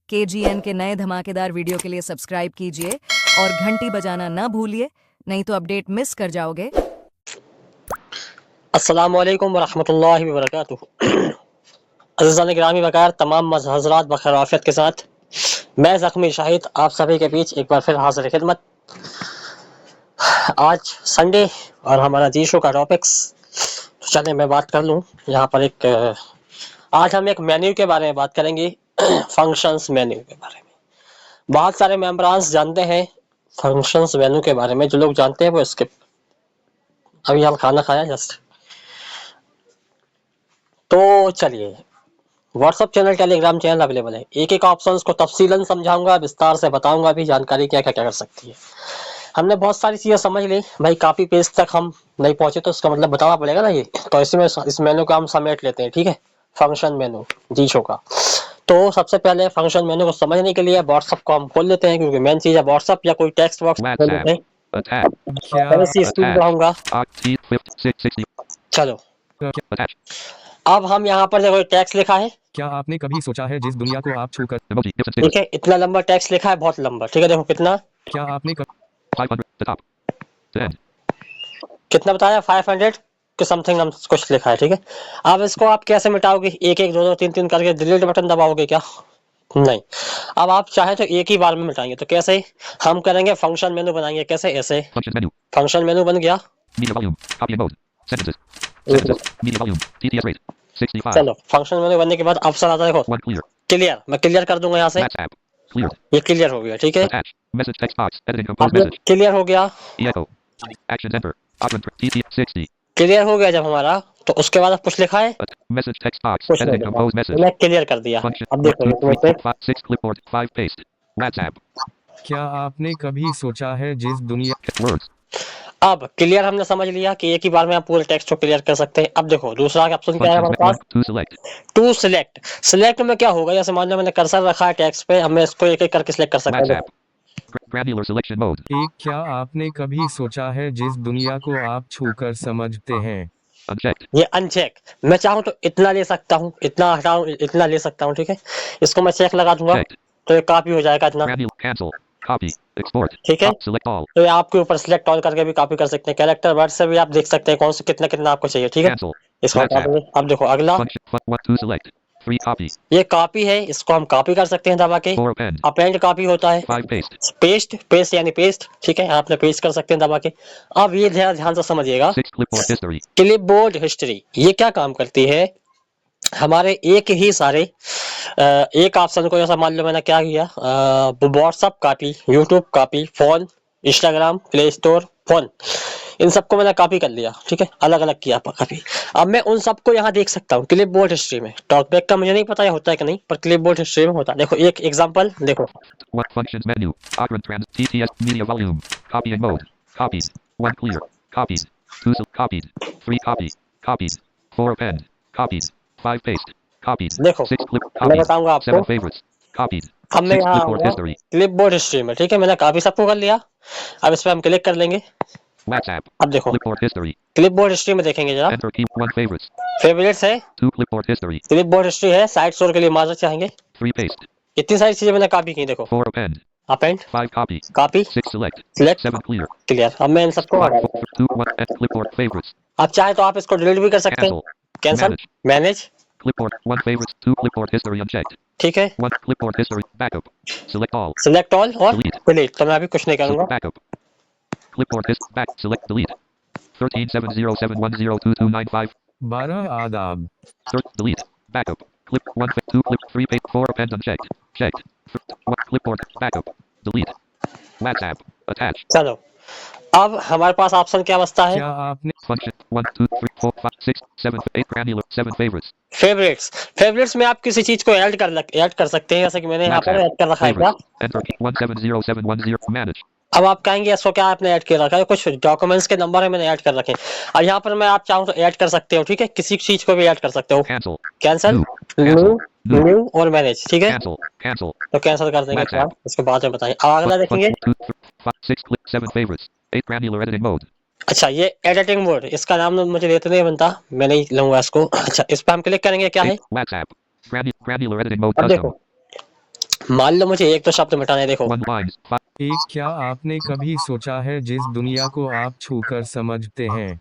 KGN के नए धमाकेदार वीडियो के लिए सब्सक्राइब कीजिए और घंटी बजाना ना भूलिए, नहीं तो अपडेट मिस कर जाओगे। अस्सलामु अलैकुम वरहमतुल्लाहि वबरकातुहू। अज़ीज़ान गिरामी वक़ार तमाम हज़रात बख़ैर आफ़ियत के साथ मैं ज़ख्मी शाहिद आप सभी के बीच एक बार फिर हाज़िर खिदमत। आज संडे और हमारा जी शो का टॉपिक्स चलें मैं बात कर लूँ यहाँ पर आज हम एक मेन्यू के बारे में बात करेंगे फंक्शंस मेन्यू के बारे में। बहुत सारे मेंबरान्स जानते हैं फंक्शंस मेन्यू के बारे में, जो लोग जानते हैं वो स्किप। अभी हम खाना खाया जस्ट। तो चलिए, WhatsApp channel Telegram channel available है। एक एक ऑप्शंस को तफसीलन समझाऊंगा, विस्तार से बताऊंगा भी जानकारी क्या क्या क्या कर सकती है। हमने बहुत सारी चीज़ें समझ ली भाई, काफ़ी पेज तक हम नहीं पहुंचे तो उसका मतलब बताना पड़ेगा ना ये। तो इसी में इस मेनू को हम समेट लेते हैं, ठीक है। फंक्शन मेनू जी शो का। तो सबसे पहले फंक्शन मेनू को समझने के लिए व्हाट्सअप को हम खोल लेते हैं, क्योंकि मेन चीज़ है व्हाट्सअप या कोई टेक्स्ट बॉक्स खोल लेते हैं। पहले से स्क्रीन दिखाऊंगा। चलो, अब हम यहाँ पर देखो टैक्स लिखा है। क्या आपने कभी सोचा है जिस दुनिया को आप छूकर, ठीक है, इतना लंबा टैक्स लिखा है, बहुत लंबा। ठीक है, देखो कितना क्या आपने कितना बताया, 500 के समथिंग हम कुछ लिखा है। ठीक है, अब इसको आप कैसे मिटाओगे? एक एक दो दो तीन तीन करके डिलीट बटन दबाओगे क्या? नहीं। अब आप चाहे तो एक ही बार में मिटाएंगे। तो कैसे हम करेंगे? फंक्शन मेनू बनाएंगे। कैसे? ऐसे फंक्शन मेनू बन गया। चलो, फंक्शन मेनू बनने के बाद ऑप्शन आता है, देखो क्लियर। मैं क्लियर कर दूंगा यहाँ से। ये क्लियर हो गया। ठीक है, अब ये क्लियर हो गया। क्लियर हो गया जब हमारा, तो उसके बाद अब कुछ लिखा है, कुछ नहीं लिखा। तो मैं क्लियर कर दिया। अब देखो, क्या आपने कभी सोचा है जिस दुनिया अब क्लियर हमने समझ लिया कि एक ही बार में आप पूरे टेक्स्ट को क्लियर कर सकते हैं। अब देखो दूसरा ऑप्शन क्या है हमारे पास, टू सिलेक्ट। सिलेक्ट में क्या होगा? जैसे मान लो मैंने कर्सर रखा है टेक्स्ट पे, अब मैं इसको एक एक करके सिलेक्ट कर सकता हूँ। एक, क्या आपने कभी सोचा है जिस दुनिया को आप छूकर समझते हैं? ये अनचेक। मैं चाहूँ तो इतना ले सकता हूँ, इतना हटाऊं, इतना ले सकता हूँ। ठीक है, इसको मैं चेक लगा दूंगा तो ये कॉपी हो जाएगा इतना। ठीक है, तो ये आपके ऊपर सिलेक्ट ऑल करके भी कॉपी कर सकते हैं। कैरेक्टर वर्ड से भी आप देख सकते हैं कौन से कितना कितना आपको चाहिए। ठीक है, इसको हटा देंगे। अब देखो अगला, ये कॉपी है, इसको हम कॉपी कर सकते हैं दबा के। अपेंड कॉपी होता है। पेस्ट, पेस्ट यानी पेस्ट। ठीक है, आपने पेस्ट कर सकते हैं दबा के। अब ये ध्यान से समझिएगा, क्लिपबोर्ड हिस्ट्री ये क्या काम करती है? हमारे एक ही सारे एक ऑप्शन को, जैसा मान लो मैंने क्या किया, WhatsApp copy, YouTube copy, phone, Instagram, play store, phone, इन सबको मैंने कॉपी कर लिया। ठीक है, अलग अलग किया कॉपी। अब मैं उन सबको यहाँ देख सकता हूँ क्लिपबोर्ड हिस्ट्री में। टॉकबैक का मुझे नहीं पता होता है कि नहीं, पर क्लिपबोर्ड हिस्ट्री में होता है। देखो एक एग्जांपल देखो, देखो मैं बताऊंगा आपको। अब मैं यहाँ क्लिपबोर्ड हिस्ट्री में, ठीक है, मैंने काफी सबको कर लिया। अब इस पर हम क्लिक कर लेंगे। अब देखो क्लिपबोर्ड हिस्ट्री में देखेंगे जरा, फेवरेट्स है, क्लिपबोर्ड हिस्ट्री है, साइड स्टोर के लिए मार्जर चाहेंगे। इतनी सारी चीजें मैंने कॉपी की। देखो अपेंड, कॉपी, सिलेक्ट, क्लियर। अब मैं इन सबको हटा, आप चाहे तो आप इसको डिलीट भी कर सकते हैं। कैंसल, मैनेज, ठीक है, सिलेक्ट ऑल और डिलीट। तो मैं अभी कुछ नहीं करूंगा। 12 आदाब। चलो, अब हमारे पास ऑप्शन क्या बचता है? क्या आपने फेवरेट्स। फेवरेट्स में आप किसी चीज को ऐड कर सकते हैं, जैसे कि मैंने यहाँ पर ऐड कर रखा है क्या। अब आप कहेंगे इसको क्या आपने ऐड कर रखा है? कुछ डॉक्यूमेंट्स के नंबर है मैंने ऐड कर रखे हैं। और यहाँ पर मैं आप चाहूँ तो ऐड कर सकते हो। ठीक है, किसी चीज को भी ऐड कर सकते हो। कैंसिल, न्यू और मैनेज। ठीक है, तो कैंसिल कर देंगे, इसके बाद में बताएंगे। अगला देखेंगे। अच्छा, ये एडिटिंग मोड, इसका नाम मुझे लेते नहीं बनता, मैं नहीं लूंगा इसको। अच्छा, इस पर हम क्लिक करेंगे। क्या है? अब देखो मान लो मुझे एक तो शब्द मिटाना है, देखो एक क्या आपने कभी सोचा है जिस दुनिया को आप छूकर समझते हैं?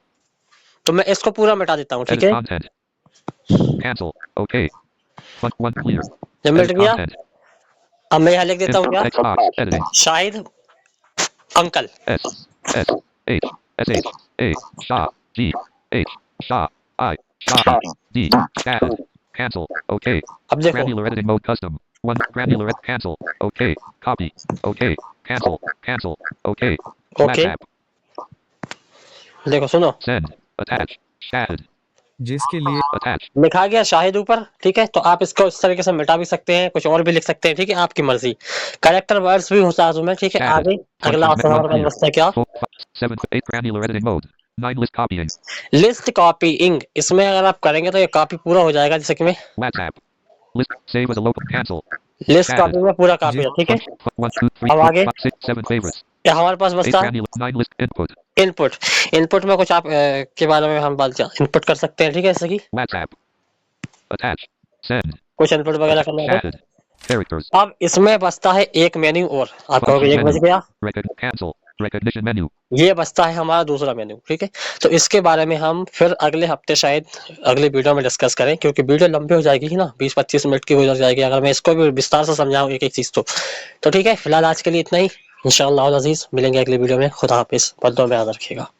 तो मैं इसको पूरा मिटा देता हूँ, ठीक है। जब मिट गया, अब मैं यहाँ लिख देता हूँ क्या, शाहिद अंकल। अब देखो, Granular editing mode custom. One granular cancel. Okay. Copy. Okay. Cancel. Cancel. Okay. Okay, WhatsApp. देखो सुनो, Send. Attach. Shahid. जिसके लिए Attach. लिखा गया शाहिद ऊपर, ठीक है। तो आप इसको इस तरीके से मिटा भी सकते हैं, कुछ और भी लिख सकते हैं, ठीक है, आपकी मर्जी। करेक्टर वर्ड्स भी होता है उसमें, ठीक है। Shahid. आगे अगला ऑप्शन हमारे पास बचता है क्या, 4, 5, 7, 8 granular editing mode. 9 list copying. List copying. इसमें अगर आप करेंगे तो ये कॉपी पूरा हो जाएगा, जैसे कि मैं WhatsApp. List. Save as a local. Cancel. List Shahid. Copy में पूरा कॉपी है, ठीक है। 1, 2, 3, अब 4, आगे 5, 6, 7 favorites. ये हमारे पास 8 बचता है granular. 9 list input. Input. Input में कुछ आप के बारे में हम बात इनपुट कर सकते हैं, ठीक है, जैसे कि WhatsApp. Attach. Send. कुछ इनपुट वगैरह करना है। Shahid. Characters. अब इसमें बचता है एक मेन्यू और, आप कहोगे एक बच गया, Cancel. Recognition menu. ये बचता है हमारा दूसरा मेन्यू, ठीक है। तो इसके बारे में हम फिर अगले हफ्ते शायद अगले वीडियो में डिस्कस करें, क्योंकि वीडियो लंबी हो जाएगी ना, 20-25 मिनट की हो जाएगी अगर मैं इसको भी विस्तार से समझाऊं एक एक चीज तो ठीक है। फिलहाल आज के लिए इतना ही, इंशाअल्लाह अज़ीज मिलेंगे अगले वीडियो में। खुदा हाफिज, बद्दुआ में याद रखिएगा।